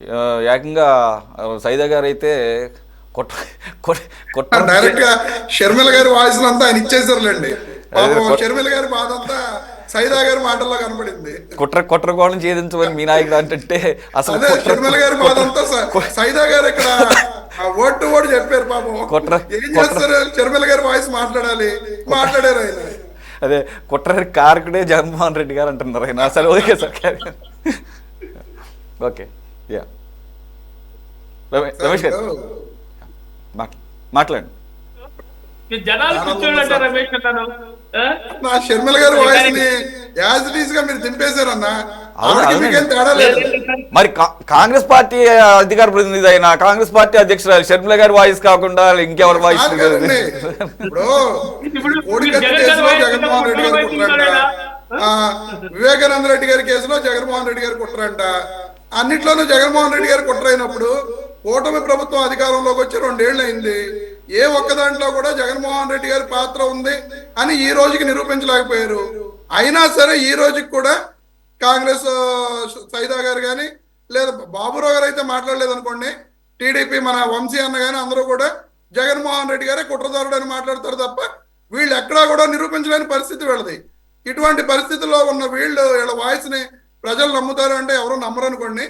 ఏకంగా సైదా గారు అయితే కొట్ట డైరెక్ట్ గా షర్మిల గారి వాయిస్ అంతా ఆయన ఇచ్చేసారులేండి. అదే పాపం షర్మిల గారి బాధ అంతా సైదా గారి మాటల్లో కనపడింది. కుట్రకోణం ఛేదించమని మీ నాయకుడు అంటే అసలు అదే షర్మిల గారి బాధ అంతా సైదా గారు ఇక్కడ వర్డ్ టు వర్డ్ చెప్పారు. పాపం కుట్ర ఏం చేస్తారు, షర్మిల గారి వాయిస్ మాట్లాడాలి, మాట్లాడారు ఆయన. అదే కుట్ర కారకుడే జగన్మోహన్ రెడ్డి గారు అంటున్నారు ఆయన. అసలు okay sir, okay yeah Ramesh గారు మాట్లాడండి. నా షర్మిల గారి వాయిస్ ని యాజ్ ఇట్ ఈస్ గా మీరు దింపేశారన్నా. తేడా లేదు. మరి కాంగ్రెస్ పార్టీ అధికార ప్రతినిధి అయిన కాంగ్రెస్ పార్టీ అధ్యక్షురాలు షర్మిల గారి వాయిస్ కాకుండా ఇంకెవరి వాయిస్? జగన్మోహన్ రెడ్డి గారు కుట్రంట, వివేకానంద రెడ్డి గారి కేసులో జగన్మోహన్ రెడ్డి గారు కుట్రంట, అన్నిట్లోనూ జగన్మోహన్ రెడ్డి గారు కుట్రైనప్పుడు కూటమి ప్రభుత్వం అధికారంలోకి వచ్చి 2 ఏళ్ళు అయింది. ఏ ఒక్క దాంట్లో కూడా జగన్మోహన్ రెడ్డి గారి పాత్ర ఉంది అని ఈ రోజుకి నిరూపించలేకపోయారు. అయినా సరే ఈ రోజుకి కూడా కాంగ్రెస్ సైదా గారు కానీ లేదా బాబురావు గారు అయితే మాట్లాడలేదు అనుకోండి, టీడీపీ మన వంశీ అన్న కానీ అందరూ కూడా జగన్మోహన్ రెడ్డి గారే కుట్రదారుడు అని మాట్లాడతారు తప్ప వీళ్ళు ఎక్కడా కూడా నిరూపించలేని పరిస్థితి వీళ్ళది. ఇటువంటి పరిస్థితుల్లో ఉన్న వీళ్ళ వాయిస్ ని ప్రజలు నమ్ముతారు అంటే ఎవరు నమ్మరు అనుకోండి.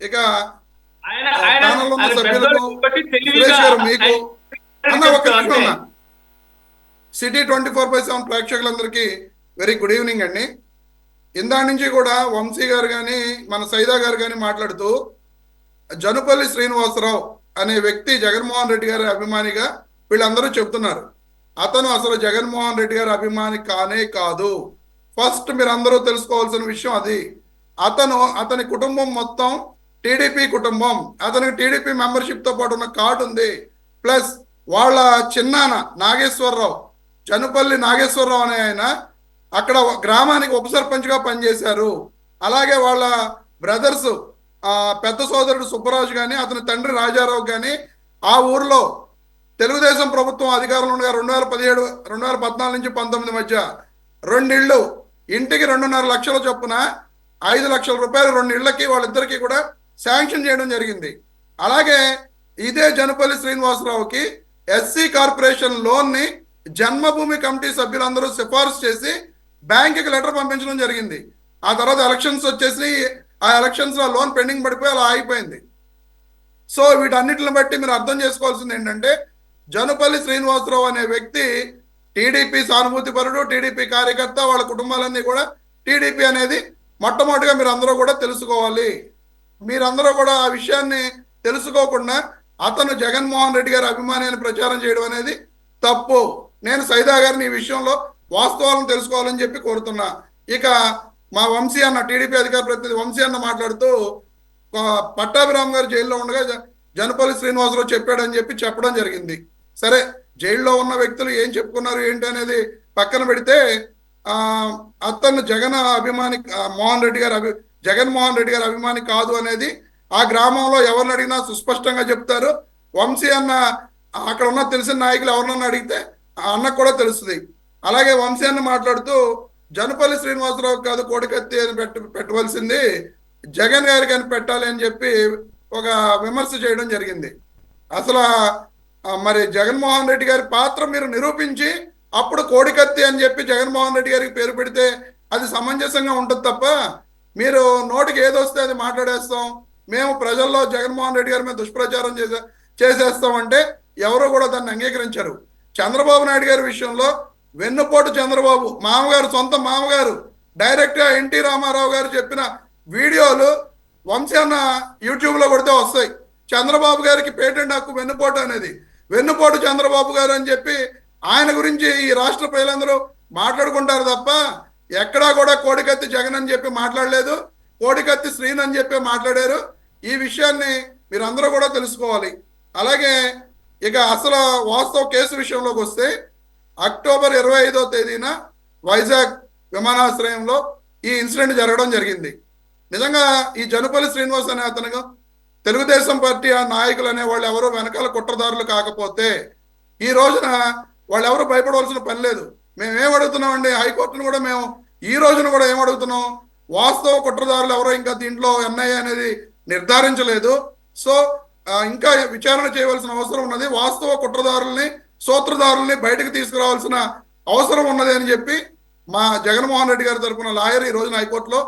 ఇక సభ్యులకు మీకు అన్న ఒక నిమిషం, సిటీ 24/7 ప్రేక్షకులందరికీ వెరీ గుడ్ ఈవినింగ్ అండి. ఇందా నుంచి కూడా వంశీ గారు కానీ మన సైదా గారు కానీ మాట్లాడుతూ జనుపల్లి శ్రీనివాసరావు అనే వ్యక్తి జగన్మోహన్ రెడ్డి గారి అభిమానిగా వీళ్ళందరూ చెప్తున్నారు. అతను అసలు జగన్మోహన్ రెడ్డి గారి అభిమాని కానే కాదు. ఫస్ట్ మీరు అందరూ తెలుసుకోవాల్సిన విషయం అది. అతని కుటుంబం మొత్తం టీడీపీ కుటుంబం. అతనికి టీడీపీ మెంబర్షిప్ తో పాటు ఉన్న కార్డు ఉంది. ప్లస్ వాళ్ళ చిన్నాన్న నాగేశ్వరరావు, జనుపల్లి నాగేశ్వరరావు అనే ఆయన అక్కడ గ్రామానికి ఉప సర్పంచ్ గా పనిచేశారు. అలాగే వాళ్ళ బ్రదర్స్ పెద్ద సోదరుడు సుబ్బరాజు కానీ అతని తండ్రి రాజారావు కానీ ఆ ఊర్లో తెలుగుదేశం ప్రభుత్వం అధికారంలో ఉండగా 2014 నుంచి 19 మధ్య 2 ఇళ్ళు, ఇంటికి 2.5 లక్షల చొప్పున 5 లక్షల రూపాయలు 2 ఇళ్లకి వాళ్ళిద్దరికి కూడా శాంక్షన్ చేయడం జరిగింది. అలాగే ఇదే జనుపల్లి శ్రీనివాసరావుకి ఎస్సీ కార్పొరేషన్ లోన్ ని జన్మభూమి కమిటీ సభ్యులందరూ సిఫార్సు చేసి బ్యాంకుకి లెటర్ పంపించడం జరిగింది. ఆ తర్వాత ఎలక్షన్స్ వచ్చేసి ఆ ఎలక్షన్స్ లో లోన్ పెండింగ్ పడిపోయి అలా ఆగిపోయింది. సో వీటన్నిటిని బట్టి మీరు అర్థం చేసుకోవాల్సింది ఏంటంటే జనుపల్లి శ్రీనివాసరావు అనే వ్యక్తి టీడీపీ సానుభూతి పరుడు, టీడీపీ కార్యకర్త, వాళ్ళ కుటుంబాలన్నీ కూడా టీడీపీ అనేది మొట్టమొదటిగా మీరు అందరూ కూడా తెలుసుకోవాలి. మీరందరూ కూడా ఆ విషయాన్ని తెలుసుకోకుండా అతను జగన్మోహన్ రెడ్డి గారి అభిమాని అని ప్రచారం చేయడం అనేది తప్పు. నేను సైదా గారిని ఈ విషయంలో వాస్తవాలను తెలుసుకోవాలని చెప్పి కోరుతున్నా. ఇక మా వంశీ అన్న, టీడీపీ అధికార ప్రతినిధి వంశీ అన్న మాట్లాడుతూ పట్టాభిరామ్ గారు జైల్లో ఉండగా జనపల్లి శ్రీనివాసరావు చెప్పాడని చెప్పడం జరిగింది. సరే, జైల్లో ఉన్న వ్యక్తులు ఏం చెప్పుకున్నారు ఏంటి అనేది పక్కన పెడితే అతను జగన్మోహన్ రెడ్డి గారి అభిమాని కాదు అనేది ఆ గ్రామంలో ఎవరిని అడిగినా సుస్పష్టంగా చెప్తారు. వంశీ అన్న అక్కడ ఉన్న తెలిసిన నాయకులు ఎవరినన్నా అడిగితే ఆ అన్నకు కూడా తెలుస్తుంది. అలాగే వంశీ అన్న మాట్లాడుతూ జనపల్లి శ్రీనివాసరావు కాదు కోడికత్తి అని పెట్టవలసింది జగన్ గారికి అని పెట్టాలి అని చెప్పి ఒక విమర్శ చేయడం జరిగింది. అసలు మరి జగన్మోహన్ రెడ్డి గారి పాత్ర మీరు నిరూపించి అప్పుడు కోడికత్తి అని చెప్పి జగన్మోహన్ రెడ్డి గారికి పేరు పెడితే అది సమంజసంగా ఉంటుంది తప్ప మీరు నోటికి ఏదొస్తే అది మాట్లాడేస్తాం, మేము ప్రజల్లో జగన్మోహన్ రెడ్డి గారి మీద దుష్ప్రచారం చేసేస్తామంటే ఎవరు కూడా దాన్ని అంగీకరించారు. చంద్రబాబు నాయుడు గారి విషయంలో వెన్నుపోటు చంద్రబాబు మామగారు, సొంత మామగారు డైరెక్ట్ గా ఎన్టీ రామారావు గారు చెప్పిన వీడియోలు వంశీ అన్న యూట్యూబ్ లో కొడితే వస్తాయి. చంద్రబాబు గారికి పేటెంట్ హక్కు వెన్నుపోటు అనేది, వెన్నుపోటు చంద్రబాబు గారు అని చెప్పి ఆయన గురించి ఈ రాష్ట్ర ప్రజలందరూ మాట్లాడుకుంటారు తప్ప ఎక్కడా కూడా కోడికత్తి జగన్ అని చెప్పి మాట్లాడలేదు, కోడికత్తి శ్రీన్ అని చెప్పి మాట్లాడారు. ఈ విషయాన్ని మీరందరూ కూడా తెలుసుకోవాలి. అలాగే ఇక అసలు వాస్తవ కేసు విషయంలోకి వస్తే అక్టోబర్ 25వ తేదీన వైజాగ్ విమానాశ్రయంలో ఈ ఇన్సిడెంట్ జరగడం జరిగింది. నిజంగా ఈ జనుపల్లి శ్రీనివాస్ అనే అతను తెలుగుదేశం పార్టీ ఆ నాయకులు అనే వాళ్ళు ఎవరో వెనకాల కుట్రదారులు కాకపోతే ఈ రోజున వాళ్ళు ఎవరు భయపడవలసిన పని లేదు. మేమేం అడుగుతున్నామండి, హైకోర్టును కూడా ఈ రోజున కూడా ఏం అడుగుతున్నాం, వాస్తవ కుట్రదారులు ఎవరో ఇంకా దీంట్లో ఎన్ఐఏ అనేది నిర్ధారించలేదు. సో ఇంకా విచారణ చేయవలసిన అవసరం ఉన్నది. వాస్తవ కుట్రదారుల్ని, సూత్రధారుల్ని బయటకు తీసుకురావాల్సిన అవసరం ఉన్నది అని చెప్పి మా జగన్మోహన్ రెడ్డి గారి తరపున లాయర్ ఈ రోజున హైకోర్టులో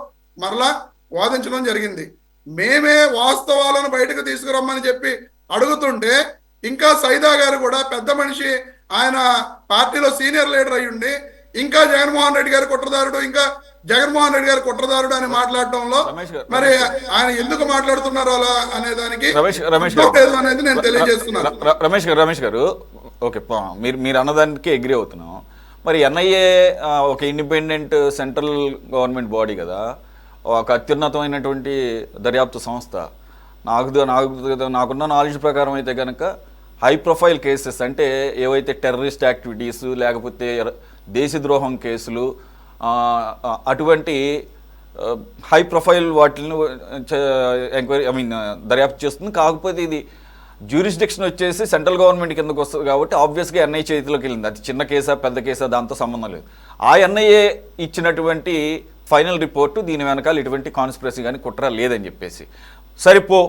మరలా వాదించడం జరిగింది. మేమే వాస్తవాలను బయటకు తీసుకురమ్మని చెప్పి అడుగుతుంటే ఇంకా సైదా గారు కూడా పెద్ద మనిషి, ఆయన పార్టీలో సీనియర్ లీడర్ అయ్యుండి ఇంకా జగన్మోహన్ రెడ్డి గారి కుట్రదారుడు, ఇంకా జగన్మోహన్ రెడ్డి గారి కుట్రదారుడు అని మాట్లాడటంలో మరి ఆయన ఎందుకు మాట్లాడుతున్నారు అలా అనే దానికి అనేది నేను తెలియజేస్తున్నాను. రమేష్ గారు ఓకే, మీరు అన్నదానికి అగ్రి అవుతున్నాం. మరి ఎన్ఐఏ ఒక ఇండిపెండెంట్ సెంట్రల్ గవర్నమెంట్ బాడీ కదా, ఒక అత్యున్నతమైనటువంటి దర్యాప్తు సంస్థ. నాకున్న నాలెడ్జ్ ప్రకారం అయితే కనుక హై ప్రొఫైల్ కేసెస్ అంటే ఏవైతే టెర్రరిస్ట్ యాక్టివిటీస్ లేకపోతే దేశద్రోహం కేసులు అటువంటి హై ప్రొఫైల్ వాటిని ఎంక్వైరీ దర్యాప్తు చేస్తుంది. కాకపోతే ఇది జ్యూరిస్డిక్షన్ వచ్చేసి సెంట్రల్ గవర్నమెంట్ కిందకు వస్తుంది కాబట్టి ఆబ్వియస్గా ఎన్ఐఏ చేతిలోకి వెళ్ళింది. అది చిన్న కేసా పెద్ద కేసా దాంతో సంబంధం లేదు. ఆ ఎన్ఐఏ ఇచ్చినటువంటి ఫైనల్ రిపోర్టు దీని వెనకాల ఇటువంటి కాన్స్పిరసీ కానీ కుట్ర లేదని చెప్పేసి సరిపో.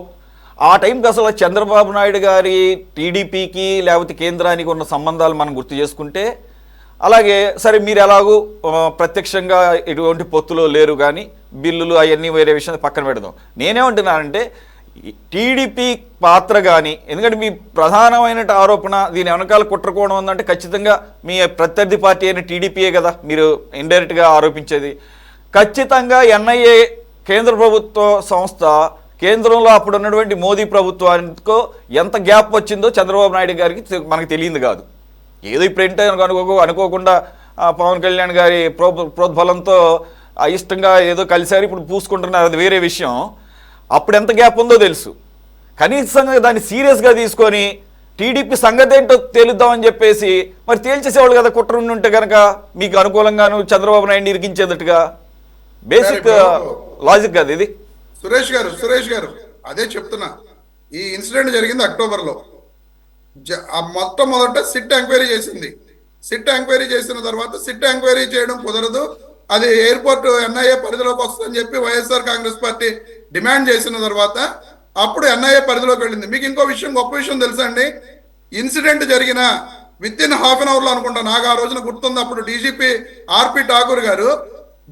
ఆ టైంకి అసలు చంద్రబాబు నాయుడు గారి టీడీపీకి లేకపోతే కేంద్రానికి ఉన్న సంబంధాలు మనం గుర్తు చేసుకుంటే, అలాగే సరే మీరు ఎలాగూ ప్రత్యక్షంగా ఎటువంటి పొత్తులో లేరు కానీ బిల్లులు అవన్నీ వేరే విషయాన్ని పక్కన పెడదాం. నేనేమంటున్నానంటే టీడీపీ పాత్ర కానీ, ఎందుకంటే మీ ప్రధానమైన ఆరోపణ దీని వెనకాల కుట్రకోవడం ఉందంటే ఖచ్చితంగా మీ ప్రత్యర్థి పార్టీ అయిన టీడీపీయే కదా మీరు ఇండైరెక్ట్గా ఆరోపించేది. ఖచ్చితంగా ఎన్ఐఏ కేంద్ర ప్రభుత్వ సంస్థ కేంద్రంలో అప్పుడు ఉన్నటువంటి మోదీ ప్రభుత్వానికో ఎంత గ్యాప్ వచ్చిందో చంద్రబాబు నాయుడు గారికి మనకు తెలియదు కాదు. ఏదో ఇప్పుడు అనుకోకుండా పవన్ కళ్యాణ్ గారి ప్రోద్బలంతో అయిష్టంగా ఏదో కలిసారు, ఇప్పుడు పూసుకుంటున్నారు, అది వేరే విషయం. అప్పుడు ఎంత గ్యాప్ ఉందో తెలుసు. కనీసంగా దాన్ని సీరియస్గా తీసుకొని టీడీపీ సంగతి ఏంటో తేలుద్దామని చెప్పేసి మరి తేల్చేసేవాళ్ళు కదా. కుట్ర ఉంటే కనుక మీకు అనుకూలంగాను చంద్రబాబు నాయుడు ఇరికించేదట్టుగా బేసిక్ లాజిక్ కదా ఇది. సురేష్ గారు అదే చెప్తున్నా. ఈ ఇన్సిడెంట్ జరిగింది అక్టోబర్లో. మొట్టమొదట సిట్ ఎంక్వైరీ చేసింది. సిట్ ఎంక్వైరీ చేసిన తర్వాత సిట్ ఎంక్వైరీ చేయడం కుదరదు, అది ఎయిర్పోర్ట్ ఎన్ఐఏ పరిధిలోకి వస్తుందని చెప్పి వైఎస్ఆర్ కాంగ్రెస్ పార్టీ డిమాండ్ చేసిన తర్వాత అప్పుడు ఎన్ఐఏ పరిధిలోకి వెళ్ళింది. మీకు ఇంకో విషయం, గొప్ప విషయం తెలుసా అండి? ఇన్సిడెంట్ జరిగిన విత్ ఇన్ హాఫ్ అన్ అవర్లో అనుకుంటా, నాకు ఆ రోజున గుర్తుంది, అప్పుడు డీజీపీ ఆర్పి ఠాకూర్ గారు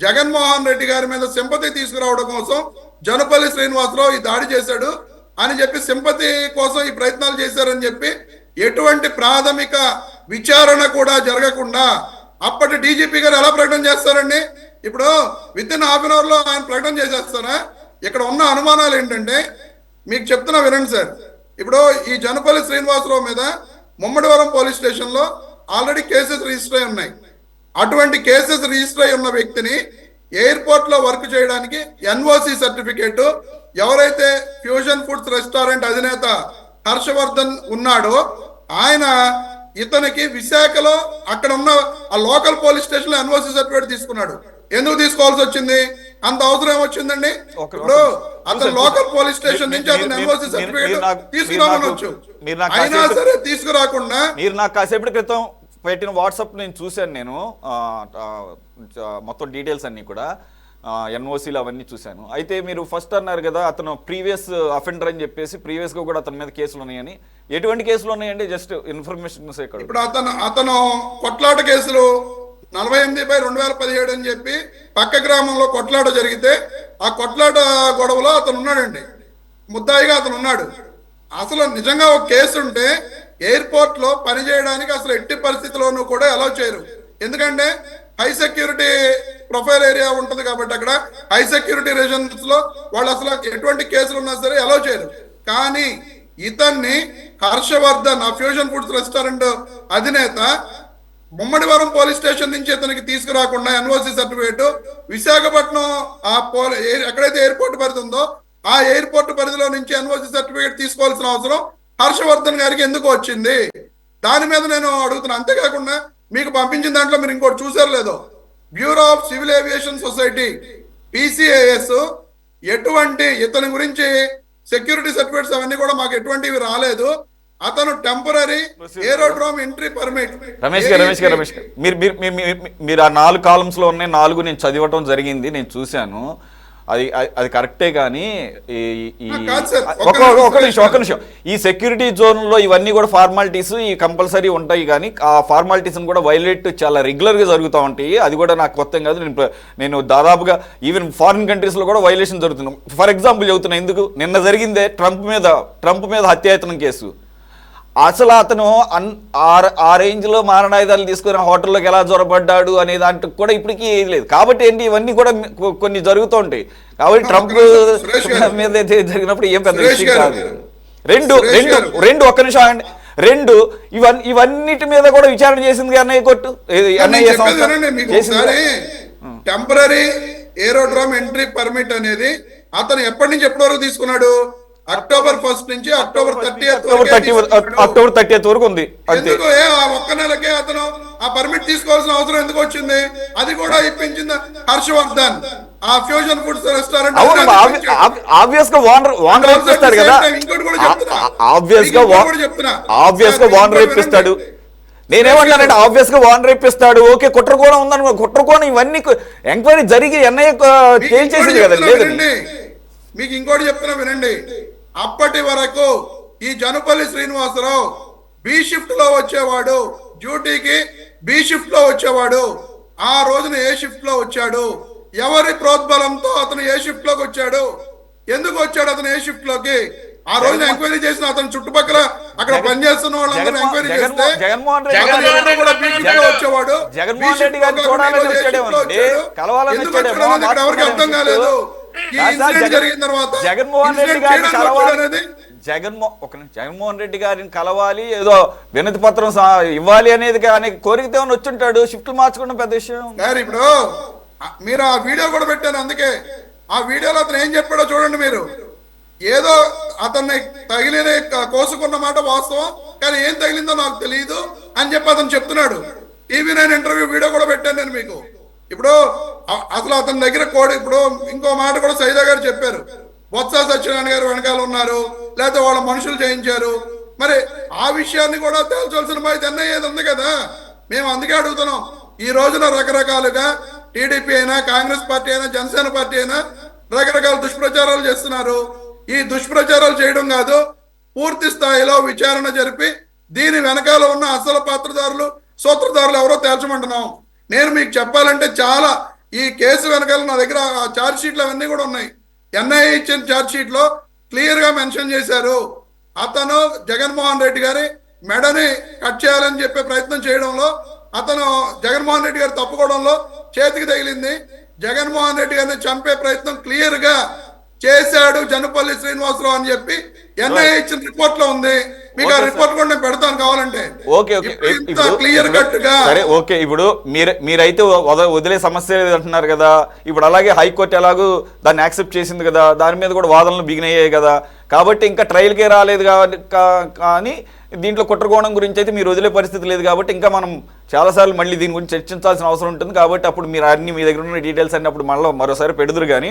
జగన్మోహన్ రెడ్డి గారి మీద సింపతి తీసుకురావడం కోసం జనపల్లి శ్రీనివాసరావు ఈ దాడి చేశాడు అని చెప్పి సింపతి కోసం ఈ ప్రయత్నాలు చేశారని చెప్పి ఎటువంటి ప్రాథమిక విచారణ కూడా జరగకుండా అప్పటి డీజీపీ గారు ఎలా ప్రకటన చేస్తారండి? ఇప్పుడు within half an hour లో ఆయన ప్రకటన చేసేస్తారా? ఇక్కడ ఉన్న అనుమానాలు ఏంటంటే మీకు చెప్తున్నా వినండి సార్. ఇప్పుడు ఈ జనపల్లి శ్రీనివాసరావు మీద ముమ్మడివరం పోలీస్ స్టేషన్ లో ఆల్రెడీ కేసెస్ రిజిస్టర్ అయి ఉన్నాయి. అటువంటి కేసెస్ రిజిస్టర్ అయి ఉన్న వ్యక్తిని ఎయిర్పోర్ట్ లో వర్క్ చేయడానికి ఎన్ఓసి సర్టిఫికేట్ ఎవరైతే ఫ్యూజన్ ఫుడ్స్ రెస్టారెంట్ అధినేత హర్షవర్ధన్ ఉన్నాడో ఆయన ఇతనికి విశాఖలో అక్కడ ఉన్న ఆ లోకల్ పోలీస్ స్టేషన్ లో ఎన్ఓసి సర్టిఫికేట్ తీసుకున్నాడు. ఎందుకు తీసుకోవాల్సి వచ్చింది? అంత అవసరం ఏమొచ్చిందండి? ఇప్పుడు అతను లోకల్ పోలీస్ స్టేషన్ నుంచి అతను ఎన్ఓసి సర్టిఫికేట్ తీసుకురావచ్చు, అయినా సరే తీసుకురాకుండా మీరు నాకు కాసేపటి క్రితం పెట్టిన వాట్సాప్ నేను చూశాను. నేను మొత్తం డీటెయిల్స్ అన్నీ కూడా ఎన్ఓసీలు అవన్నీ చూశాను. అయితే మీరు ఫస్ట్ అన్నారు కదా అతను ప్రీవియస్ అఫెండర్ అని చెప్పేసి, ప్రీవియస్గా కూడా అతని మీద కేసులు ఉన్నాయని. ఎటువంటి కేసులు ఉన్నాయండి? Just information. ఇప్పుడు అతను కొట్లాట కేసులు 48/2017 అని చెప్పి పక్క గ్రామంలో కొట్లాట జరిగితే ఆ కొట్లాట గొడవలో అతను ఉన్నాడండి, ముద్దాయిగా అతను ఉన్నాడు. అసలు నిజంగా ఒక కేసు ఉంటే ఎయిర్పోర్ట్ లో పనిచేయడానికి అసలు ఎట్టి పరిస్థితుల్లోనూ కూడా అలౌ చేయరు. ఎందుకంటే హై సెక్యూరిటీ ప్రొఫైల్ ఏరియా ఉంటుంది కాబట్టి అక్కడ హై సెక్యూరిటీ రీజన్స్ లో వాళ్ళు అసలు ఎటువంటి కేసులు ఉన్నా సరే అలౌ చేయరు. కానీ ఇతన్ని హర్షవర్ధన్ ఆ ఫ్యూజన్ ఫుడ్స్ రెస్టారెంట్ అధినేత ముమ్మడివరం పోలీస్ స్టేషన్ నుంచి ఇతనికి తీసుకురాకుండా ఎన్ఓసి సర్టిఫికేట్ విశాఖపట్నం ఎక్కడైతే ఎయిర్పోర్ట్ పరిధి ఉందో ఆ ఎయిర్పోర్ట్ పరిధిలో నుంచి ఎన్ఓసి సర్టిఫికేట్ తీసుకోవాల్సిన అవసరం హర్షవర్ధన్ గారికి ఎందుకు వచ్చింది? దాని మీద నేను అడుగుతున్నా. అంతేకాకుండా మీకు పంపించిన దాంట్లో మీరు ఇంకోటి చూసారు లేదో, bureau of civil aviation society PCAS ఎటువంటి ఇతని గురించి సెక్యూరిటీ సర్టిఫికేట్స్ అవన్నీ కూడా మాకు ఎటువంటివి రాలేదు. అతను temporary aerodrome entry permit. Ramesh గారు మీరు ఆ 4 కాలమ్స్ లో ఉన్నాయి, 4 నేను చదివటం జరిగింది, నేను చూశాను. అది కరెక్టే కానీ కాదు సార్, ఒక నిమిషం ఈ సెక్యూరిటీ జోన్లో ఇవన్నీ కూడా ఫార్మాలిటీస్ ఈ కంపల్సరీ ఉంటాయి కానీ ఆ ఫార్మాలిటీస్ని కూడా వైలేట్ చాలా రెగ్యులర్గా జరుగుతూ ఉంటాయి. అది కూడా నాకు కొత్త కాదు. నేను దాదాపుగా ఈవెన్ ఫారిన్ కంట్రీస్లో కూడా వైలేషన్ జరుగుతుంది. ఫర్ ఎగ్జాంపుల్ చెబుతున్నా, ఎందుకు నిన్న జరిగిందే ట్రంప్ మీద హత్యాయత్నం కేసు. అసలు అతను ఆ రేంజ్లో మారణాయుధాలు తీసుకుని హోటల్లోకి ఎలా జొరబడ్డాడు అనే దాంట్లో కూడా ఇప్పటికీ ఏది లేదు. కాబట్టి ఏంటి, ఇవన్నీ కూడా కొన్ని జరుగుతూ ఉంటాయి. కాబట్టి ట్రంప్ మీద జరిగినప్పుడు ఏం పెద్ద విషయం కాదు. రెండు ఒక్క నిమిషం అండి. ఇవన్నిటి మీద కూడా విచారణ చేసింది అన్నయ్య కోర్టు, అన్నయ్య సంస్థ చేసింది. టెంపరరీ ఏరోడ్రోమ్ ఎంట్రీ పర్మిట్ అనేది అతను ఎప్పటి నుంచి ఎప్పటి వరకు తీసుకున్నాడు? అక్టోబర్ 1 నుంచి అక్టోబర్ 30th వరకు ఉంది. ఎందుకు ఒక్క నెలకే అతను ఆ పర్మిట్ తీసుకోవాల్సిన అవసరం ఎందుకు వచ్చింది? అది కూడా ఇప్పించింది హర్షవర్ధన్, ఆ ఫ్యూజన్ ఫుడ్స్ రెస్టారెంట్. ఆబ్వియస్ గా ఓనర్ ఇప్పిస్తాడు కదా, ఆబ్వియస్ గా ఓనర్ ఇప్పిస్తాడు. నేనేమన్నానంటే ఆబ్వియస్ గా ఓనర్ ఇప్పిస్తాడు. ఓకే, కుట్రకోణం ఉందని, కుట్రకోణం ఇవన్నీ ఎంక్వైరీ జరిగి ఎన్ఐఏ తేల్చేసింది కదా. లేదండి, మీకు ఇంకోటి చెప్తున్నా వినండి. అప్పటి వరకు ఈ జనుపల్లి శ్రీనివాసరావు బి షిఫ్ట్ లో వచ్చేవాడు, డ్యూటీకి బి షిఫ్ట్ లో వచ్చేవాడు. ఆ రోజున ఏ షిఫ్ట్ లో వచ్చాడు? ఎవరి ప్రోద్బలంతో అతను ఏ షిఫ్ట్ లోకి వచ్చాడు? ఎందుకు వచ్చాడు అతను ఏ షిఫ్ట్ లోకి? ఆ రోజున ఎంక్వైరీ చేసిన అతను చుట్టుపక్కల అక్కడ పనిచేస్తున్న వాళ్ళందరూ ఎంక్వైరీ చేస్తే జగన్మోహన్ రెడ్డి గారిని చూడాలని ఎవరికి అర్థం కాలేదు. జగన్మోహన్ రెడ్డి గారిని కలవాలి, జగన్మోహన్ రెడ్డి గారిని కలవాలి, ఏదో వినతి పత్రం ఇవ్వాలి అనేది కానీ కోరికతో వచ్చుంటాడు. షిఫ్ట్లు మార్చుకోవడం పెద్ద విషయం. ఇప్పుడు మీరు ఆ వీడియో కూడా పెట్టాను, అందుకే ఆ వీడియోలో అతను ఏం చెప్పాడో చూడండి మీరు. ఏదో అతన్ని తగిలిన కోసుకున్న మాట వాస్తవం, కానీ ఏం తగిలిందో నాకు తెలియదు అని చెప్పి అతను చెప్తున్నాడు. టీవీ9 ఇంటర్వ్యూ వీడియో కూడా పెట్టాను నేను మీకు. ఇప్పుడు అసలు అతని దగ్గర ఇప్పుడు ఇంకో మాట కూడా సైదా గారు చెప్పారు, బొత్స సత్యనారాయణ గారు వెనకాల ఉన్నారు, లేకపోతే వాళ్ళ మనుషులు చేయించారు. మరి ఆ విషయాన్ని కూడా తేల్చాల్సిన బాధ్యత ఎన్ఐఏది ఉంది కదా. మేము అందుకే అడుగుతున్నాం. ఈ రోజున రకరకాలుగా టీడీపీ అయినా, కాంగ్రెస్ పార్టీ అయినా, జనసేన పార్టీ అయినా రకరకాల దుష్ప్రచారాలు చేస్తున్నారు. ఈ దుష్ప్రచారాలు చేయడం కాదు, పూర్తి స్థాయిలో విచారణ జరిపి దీని వెనకాల ఉన్న అసలు పాత్రదారులు, సూత్రధారులు ఎవరో తేల్చమంటున్నాం. నేను మీకు చెప్పాలంటే చాలా ఈ కేసు వెనకాల నా దగ్గర ఛార్జ్ షీట్లు అవన్నీ కూడా ఉన్నాయి. ఎన్ఐఏ ఇచ్చిన ఛార్జ్ షీట్ లో క్లియర్ గా మెన్షన్ చేశారు, అతను జగన్మోహన్ రెడ్డి గారి మెడని కట్ చేయాలని చెప్పే ప్రయత్నం చేయడంలో, అతను జగన్మోహన్ రెడ్డి గారు తప్పుకోవడంలో చేతికి తగిలింది. జగన్మోహన్ రెడ్డి గారిని చంపే ప్రయత్నం క్లియర్ గా చేశాడు జనుపల్లి శ్రీనివాసరావు అని చెప్పి ఎన్ఐఏ ఇచ్చిన రిపోర్ట్ లో ఉంది. మీకు ఆ రిపోర్ట్ కూడా నేను పెడతాను కావాలంటే. క్లియర్ కట్ గా సరే, ఓకే. ఇప్పుడు మీరైతే వదిలే సమస్య అంటున్నారు కదా. ఇప్పుడు అలాగే హైకోర్టు ఎలాగూ దాన్ని యాక్సెప్ట్ చేసింది కదా, దాని మీద కూడా వాదనలు బిగినయ్యాయి కదా. కాబట్టి ఇంకా ట్రయల్కే రాలేదు కానీ దీంట్లో కుట్రకోణం గురించి అయితే మీరు వదిలే పరిస్థితి లేదు. కాబట్టి ఇంకా మనం చాలాసార్లు మళ్ళీ దీని గురించి చర్చించాల్సిన అవసరం ఉంటుంది. కాబట్టి అప్పుడు మీరు అన్ని మీ దగ్గర ఉన్న డీటెయిల్స్ అన్ని అప్పుడు మరోసారి పెడుదురు. కానీ